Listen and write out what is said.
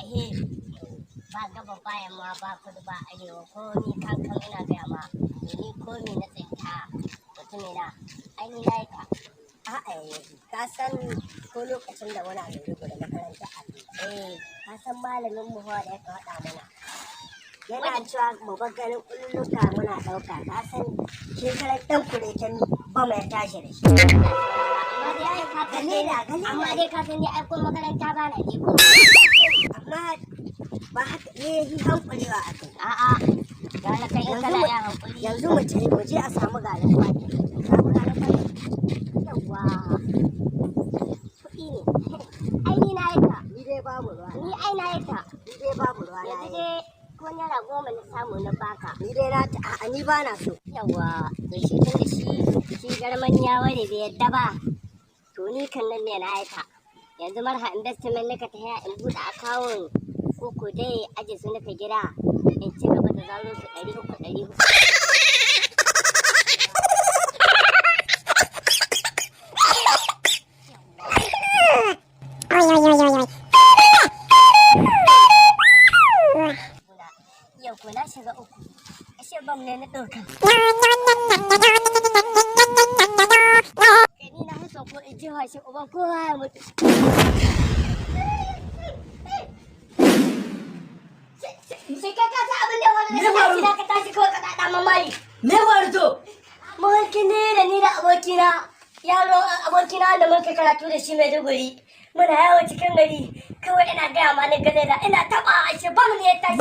ba gaba bayan ma ba kudu ba arewa ko ni kankan ina gaya ma ni ko ni na tsinta mutum na aini na ka a'a ka san ko lokacin da wani abu da makaranta ka san malamin mu da ya faɗa mana yana cewa mu bar ganin kulluka muna ɗauka ka san shekarar ɗan kure ta ba mai tashi da shi amma dai ka san ni ai ko makaranta ba na je ko amma ba haka ne yi hankulewa a kai a'a ga na kai in kana ya hankuli yanzu mu je a samu garin kwaki yawa kuɗi ne ai ni na yi ta ni dai babu ruwa ni ai na yi ta ni dai babu ruwa yanzu dai ko naira 10 na samu na baka ni dai na ta a'a ni ba na so yawa to shi tun da shi garman ya ware bai yadda ba to ni kan nan ne na yi ta yanzu marha investment nika ta haya in buɗe akawun koko dai aje su nika gida in ci gaba da zaro su 300 yau ko na shiga uku ashe bam ne na ɗauka ni na hasa ko in ji hashi uban kowa ya mutu sai ka kasa abin da wani da ka tashi kawai ka ɗaɗa mamari me warto mawarki ne da ni da abokina yaro abokina da muka karatu da shi mai duguri muna yawo cikin gari kawai ina gaya ma ni gane da ina taɓa ashe bam ne ya tashi